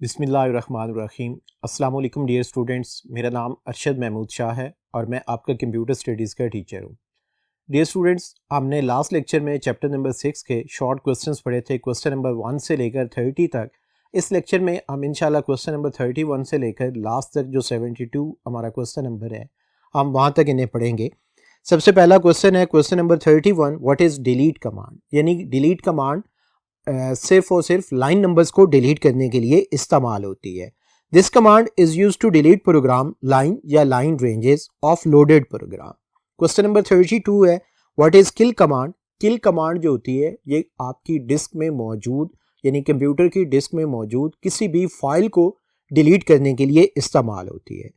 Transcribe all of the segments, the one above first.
बिस्मिल्लाहिर्रहमानिर्रहीम। अस्सलाम वालेकुम डियर स्टूडेंट्स, मेरा नाम अरशद महमूद शाह है और मैं आपका कंप्यूटर स्टडीज़ का टीचर हूँ। डियर स्टूडेंट्स, हमने लास्ट लेक्चर में चैप्टर नंबर 6 के शॉर्ट क्वेश्चंस पढ़े थे, क्वेश्चन नंबर 1 से लेकर 30 तक। इस लेक्चर में हम इंशाल्लाह क्वेश्चन नंबर 31 से लेकर लास्ट तक जो 72 हमारा क्वेश्चन नंबर है, हम वहाँ तक इन्हें पढ़ेंगे। सबसे पहला क्वेश्चन है question number 31, what is delete command. यानी डिलीट कमांड सिर्फ और सिर्फ लाइन नंबर्स को डिलीट करने के लिए इस्तेमाल होती है। This command is use to delete program line या line ranges of loaded program. Question number 32 है what is kill command. Kill command जो होती है ये आपकी डिस्क में मौजूद यानी कंप्यूटर की डिस्क में मौजूद किसी भी फाइल को डिलीट करने के लिए इस्तेमाल होती है।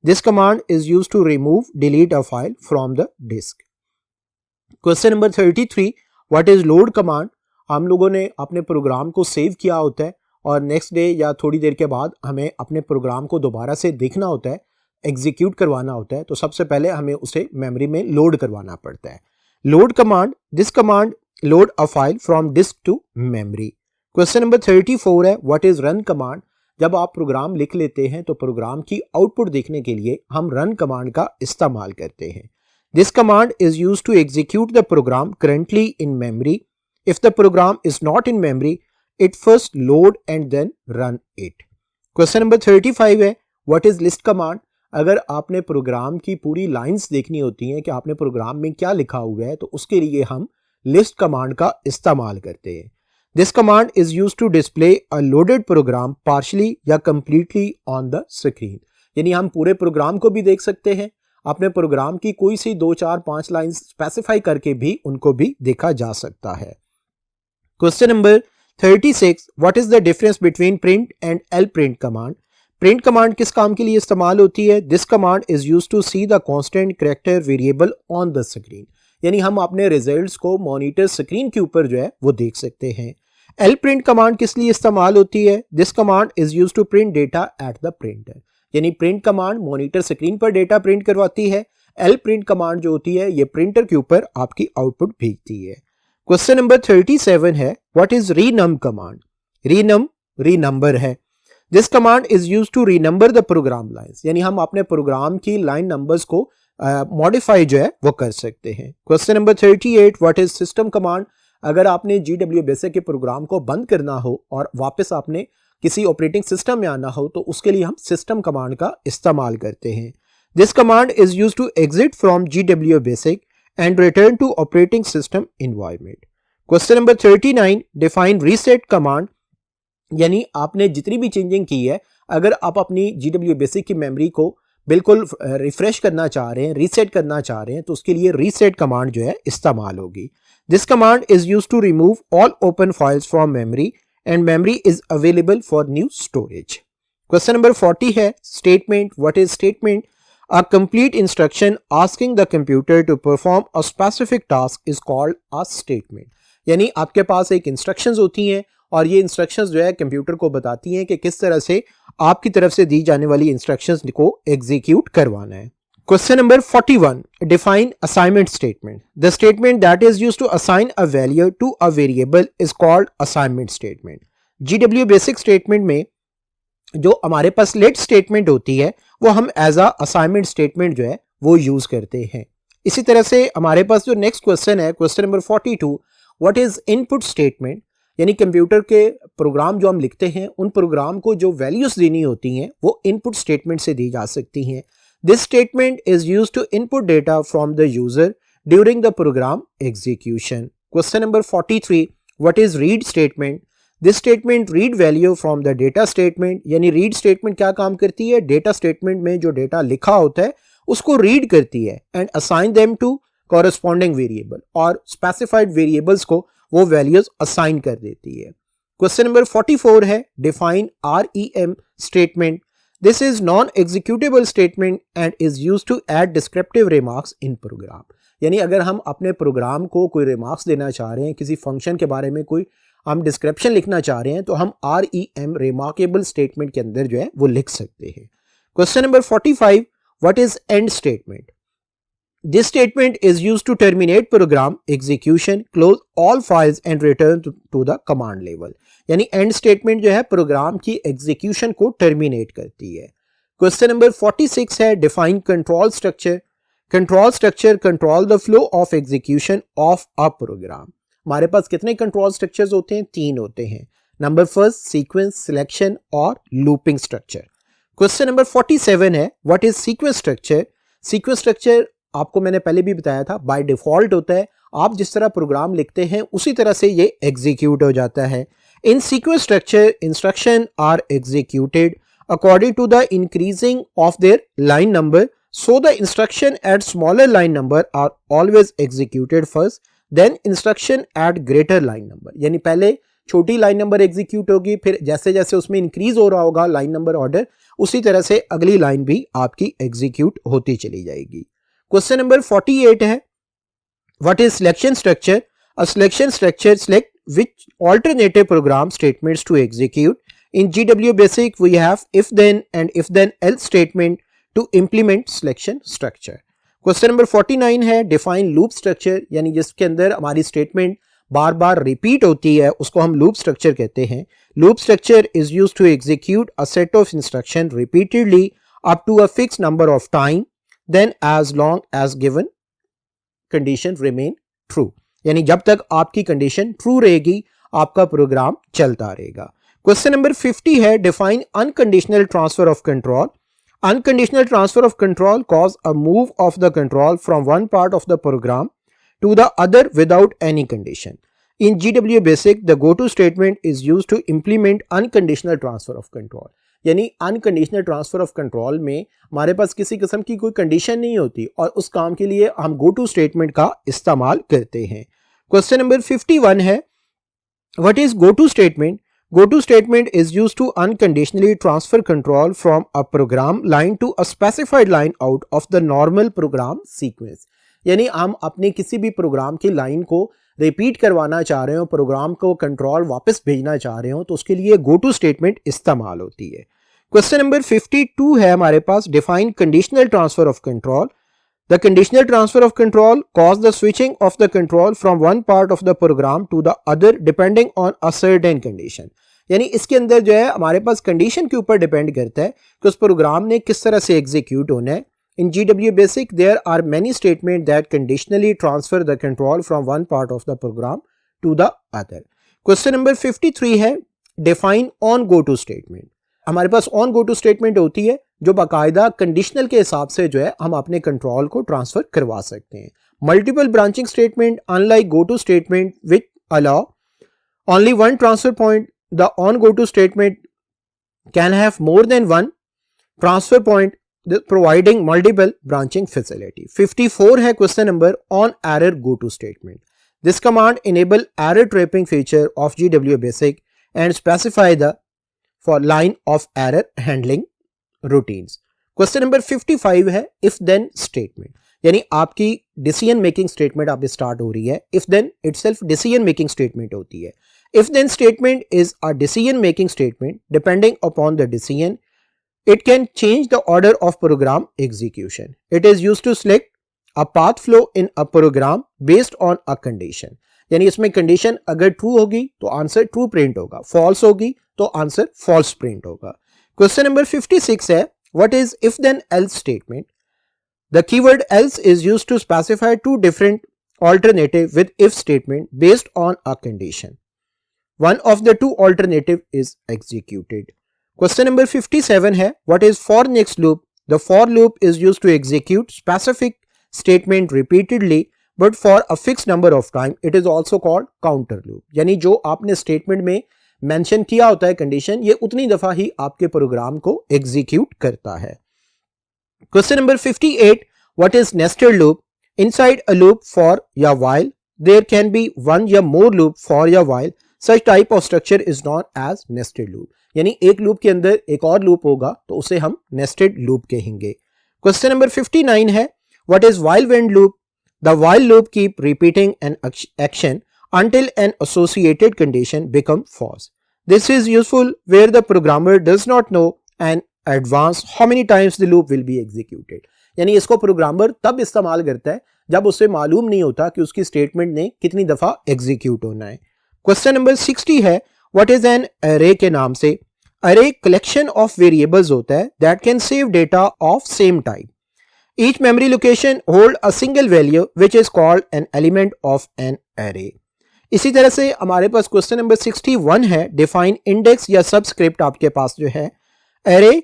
This command is use to remove delete a file from the disk. Question number 33, what is load command. हम लोगों ने अपने प्रोग्राम को सेव किया होता है और नेक्स्ट डे या थोड़ी देर के बाद हमें अपने प्रोग्राम को दोबारा से देखना होता है, एग्जीक्यूट करवाना होता है, तो सबसे पहले हमें उसे मेमोरी में लोड करवाना पड़ता है। Load command, this command load a file from disk to memory. Question number 34 है व्हाट इज रन कमांड। जब आप प्रोग्राम लिख लेते हैं तो प्रोग्राम की आउटपुट देखने के लिए हम रन कमांड का इस्तेमाल करते हैं। This command is use to execute the program currently in memory. If the program is not in memory, it first load and then run it. Question number 35 है what is list command। अगर आपने programme की पूरी lines देखनी होती हैं कि आपने प्रोग्राम में क्या लिखा हुआ है तो उसके लिए हम लिस्ट कमांड का इस्तेमाल करते हैं। This command is used to display a loaded program partially या completely on the screen। यानी हम पूरे प्रोग्राम को भी देख सकते हैं, अपने प्रोग्राम की कोई सी 2, 4, 5 लाइन स्पेसिफाई करके भी उनको भी देखा जा सकता है। Question number 36, what is the difference between print and L print command. Print command किस काम के लिए इस्तेमाल होती है। This command is use to see the constant character variable on the screen. यानी हम अपने रिजल्ट्स को मॉनिटर स्क्रीन के ऊपर जो है वो देख सकते हैं। एल प्रिंट कमांड किस लिए इस्तेमाल होती है। This command is use to print data at the printer. यानी प्रिंट कमांड मॉनिटर स्क्रीन पर डेटा प्रिंट करवाती है। एल प्रिंट कमांड जो होती है ये प्रिंटर के ऊपर आपकी आउटपुट भेजती है। क्वेश्चन नंबर 37 है what is renum command. Renum renumber है। This command is use to renumber the program lines. यानी हम अपने प्रोग्राम की लाइन नंबर्स को मॉडिफाई जो है वो कर सकते हैं। Question number 38, what is system command. अगर आपने GW बेसिक के प्रोग्राम को बंद करना हो और वापस आपने किसी ऑपरेटिंग सिस्टम में आना हो तो उसके लिए हम सिस्टम कमांड का इस्तेमाल करते हैं। This command is use to exit from GW basic and return to operating system environment. Question number 39, define reset command। यानी आपने जितनी भी चेंजिंग की है, अगर आप अपनी GW बेसिक की मेमोरी को बिल्कुल रिफ्रेश करना चाह रहे हैं, रीसेट करना चाह रहे हैं, तो उसके लिए रीसेट कमांड जो है इस्तेमाल होगी। This command is use to remove all open files from memory and memory is available for new storage. Question number 40 है statement. What is statement. A complete instruction asking the computer to perform a specific task is called a statement। यानी आपके पास एक instructions होती हैं और ये instructions जो है कंप्यूटर को बताती हैं कि किस तरह से आपकी तरफ से दी जाने वाली इंस्ट्रक्शंस को एग्जीक्यूट करवाना है। Question number 41, define assignment statement. The statement that is used to assign a value to a variable is called assignment statement. GW basic statement में जो हमारे पास लेट स्टेटमेंट होती है वो हम एज अ असाइनमेंट स्टेटमेंट जो है वो यूज करते हैं। इसी तरह से हमारे पास जो नेक्स्ट क्वेश्चन है question number 42, what is input statement. यानी कंप्यूटर के प्रोग्राम जो हम लिखते हैं उन प्रोग्राम को जो वैल्यूज देनी होती हैं वो इनपुट स्टेटमेंट से दी जा सकती हैं। This statement is use to input data from the user during the program execution. Question number 43, what is read statement. This statement read value from the data statement. यानी read statement क्या काम करती है, data statement में जो data लिखा होता है उसको रीड करती है and assign them to corresponding variable, और स्पेसिफाइड वेरिएबल्स को वो वैल्यूज असाइन कर देती है। क्वेश्चन नंबर 44 है define REM statement. This is non executable statement and is used to add descriptive remarks in program. यानी अगर हम अपने प्रोग्राम को कोई रिमार्क्स देना चाह रहे हैं, किसी फंक्शन के बारे में कोई हम डिस्क्रिप्शन लिखना चाह रहे हैं, तो हम REM रिमार्केबल स्टेटमेंट के अंदर जो है वो लिख सकते हैं। Question number 45, what is and statement. This statement is used to terminate program execution, close all files and return to the command level. यानी end statement जो है प्रोग्राम की execution को terminate करती है. Question number 46 है define control structure. Control structure control the flow of execution of a program. हमारे पास कितने control structures होते हैं? 3 होते हैं. Number first sequence, selection और looping structure. Question number 47 है what is sequence structure? Sequence structure आपको मैंने पहले भी बताया था बाय डिफॉल्ट होता है. आप जिस तरह प्रोग्राम लिखते हैं उसी तरह से ये एग्जीक्यूट हो जाता है. In sequence structure instruction are executed according to the increasing of their line number, so the instruction at smaller line number are always executed first, then instruction at greater line number. यानी पहले छोटी line number execute होगी, फिर जैसे जैसे उसमें increase हो रहा होगा लाइन नंबर ऑर्डर, उसी तरह से अगली लाइन भी आपकी एग्जीक्यूट होती चली जाएगी. क्वेश्चन नंबर 48 है what is selection structure? A selection structure select which alternative program statements to execute. In GW Basic we have if then and if then else statement to implement selection structure. Question number 49 है define loop structure, यानी जिसके अंदर हमारी statement बार बार repeat होती है उसको हम loop structure कहते हैं. Loop structure is used to execute a set of instruction repeatedly up to a fix number of time, then as long as given condition remain true. यानी जब तक आपकी कंडीशन ट्रू रहेगी आपका प्रोग्राम चलता रहेगा. क्वेश्चन नंबर 50 है define unconditional transfer of control. Unconditional transfer of control cause a move of the control from one part of the program to the other without any condition. In GW Basic, the go-to statement is used to implement unconditional transfer of control. यानी unconditional transfer of control में हमारे पास किसी किस्म की कोई condition नहीं होती और उस काम के लिए हम गो टू स्टेटमेंट का इस्तेमाल करते हैं. क्वेश्चन नंबर 51 है what is go to statement? Go to statement is used to unconditionally transfer control from a program line to a specified line out of the normal program sequence. यानी हम अपने किसी भी प्रोग्राम की line को repeat करवाना चाह रहे हो, प्रोग्राम को कंट्रोल वापस भेजना चाह रहे हो, तो उसके लिए गो टू स्टेटमेंट इस्तेमाल होती है. क्वेश्चन नंबर 52 है हमारे पास define conditional transfer of control. The conditional transfer of control cause the switching of the control from one part of the program to the other depending on a certain condition. यानी इसके अंदर जो है हमारे पास condition के ऊपर depend करता है कि उस प्रोग्राम ने किस तरह से एग्जीक्यूट होना है. In GW Basic, there are many statements that conditionally transfer the control from one part of the program to the other. Question number 53 है define on go to statement. हमारे पास on go to statement होती है जो बाकायदा conditional के हिसाब से जो है हम अपने कंट्रोल को ट्रांसफर करवा सकते हैं. Multiple branching statement unlike go to statement which allow only one transfer point, the on go to statement can have more than one transfer point providing multiple branching facility. 54 है question number on error go to statement. This command enable error trapping feature of GW Basic and specify the for line of error handling routines. Question number 55 है if then statement. यानी आपकी decision making statement आप start हो रही है, if then itself decision making statement होती है. If then statement is a decision making statement depending upon the decision. It can change the order of program execution. It is used to select a path flow in a program based on a condition. यानी इसमें condition अगर true होगी तो answer true print होगा, false होगी तो answer false print होगा. Question number 56 है what is if then else statement? The keyword else is used to specify two different alternative with if statement based on a condition. One of the two alternative is executed. Question number 57 है what is for next loop? The for loop is used to execute specific statement repeatedly but for a fixed number of time. It is also called counter loop. यानी जो आपने statement में mention किया होता है condition, ये उतनी दफा ही आपके प्रोग्राम को एग्जीक्यूट करता है. Question number 58 what is nested loop? Inside a loop for या while there can be one या more loop for या while. Such type of structure is known as nested loop. यानी एक लूप के अंदर एक और लूप होगा तो उसे हम नेस्टेड लूप कहेंगे. क्वेश्चन नंबर 59 है what is while when loop? The while loop keep repeating an action until an associated condition become false. This is useful where the programmer does not know in advance how many times the loop will be executed. यानी इसको programmer तब इस्तेमाल करता है जब उसे मालूम नहीं होता कि उसकी स्टेटमेंट ने कितनी दफा एग्जीक्यूट होना है। क्वेश्चन नंबर 60 है, व्हाट इज एन अरे के नाम से। अरे कलेक्शन ऑफ वेरिएबल्स होता है that can save data of same type. Each memory location hold a single value which is called an element of an array. इसी तरह से हमारे पास क्वेश्चन नंबर 61 है, डिफाइन इंडेक्स या सबस्क्रिप्ट आपके पास जो है। अरे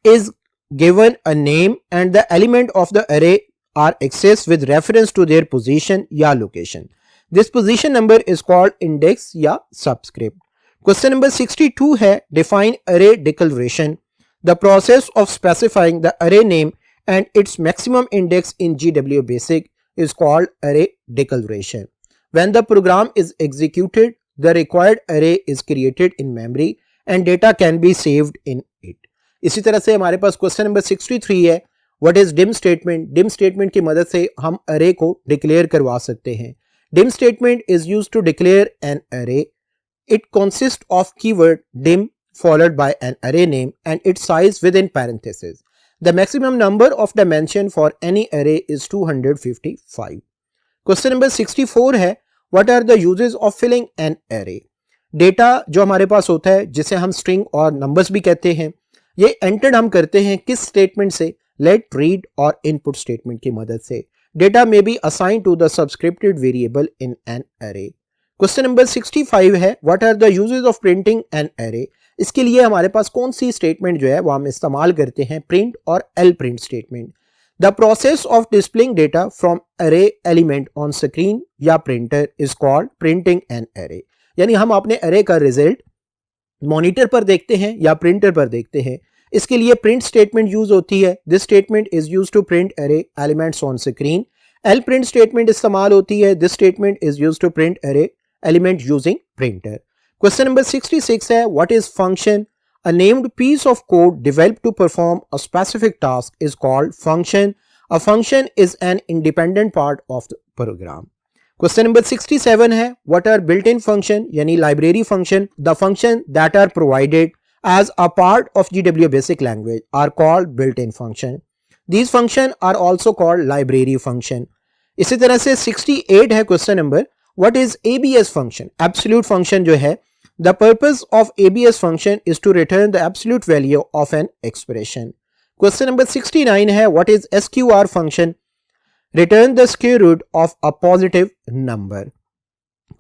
is given a name and the element of the array are accessed with reference to their position या location. This position number is called index या subscript. Question number 62 है, define array declaration. The process of specifying the array name and its maximum index in GW Basic is called array declaration. When the program is executed, the required array is created in memory and data can be saved in it. इसी तरह से हमारे पास question number 63 है, what is dim statement. Dim statement की मदद से हम अरे को डिक्लेयर करवा सकते हैं। Dim statement is used to declare an array. It consist of keyword dim followed by an array name and its size within parentheses. The maximum number of dimension for any array is 255. Question number 64 है, what are the uses of filling an array? Data जो हमारे पास होता है जिसे हम string और numbers भी कहते हैं, ये एंटर्ड हम करते हैं किस स्टेटमेंट से, लेट, रीड और इनपुट स्टेटमेंट की मदद से। डेटा में be assign to the subscripted variable in an array. Question number 65 है, what are the uses of printing an array. इसके लिए हमारे पास कौन सी स्टेटमेंट जो है वो हम इस्तेमाल करते हैं, प्रिंट और L print statement. The process of displaying data from array element on screen या printer is called printing an array. यानी हम अपने अरे का रिजल्ट मॉनिटर पर देखते हैं या प्रिंटर पर देखते हैं, इसके लिए प्रिंट स्टेटमेंट यूज होती है। This statement is used to print array elements on screen. L print statement इस्तेमाल होती है। This statement is used to print array element using printer. Question number 66 है, what is function. A named piece of code developed to perform a specific task is called function. A function is an independent part of the program. Question number 67 है, what are built in function यानी library function. The function that are provided as a part of GW basic language are called built-in function. These function are also called library function. इसी तरह से 68 है question number, what is ABS function? Absolute function जो है, the purpose of ABS function is to return the absolute value of an expression. Question number 69 है, what is SQR function? Return the square root of a positive number.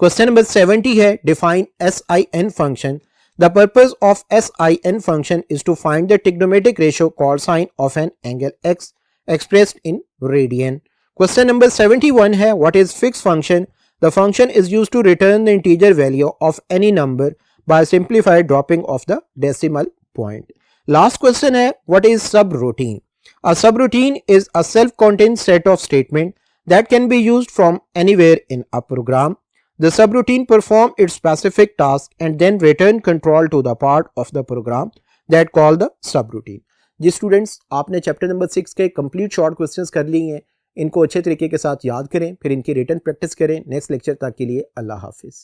Question number 70 है, define SIN function. The purpose of SIN function is to find the trigonometric ratio cosine of an angle x expressed in radian. Question number 71 है, what is fixed function? The function is used to return the integer value of any number by simplified dropping of the decimal point. Last question है, what is subroutine? A subroutine is a self-contained set of statement that can be used from anywhere in a program. The subroutine perform its specific task and then return control to the part of the program that call the subroutine. जी students, आपने chapter number 6 के complete short questions कर लिए हैं। इनको अच्छे तरीके के साथ याद करें, फिर इनकी रिटन प्रैक्टिस करें। नेक्स्ट लेक्चर तक के लिए अल्लाह हाफिज़।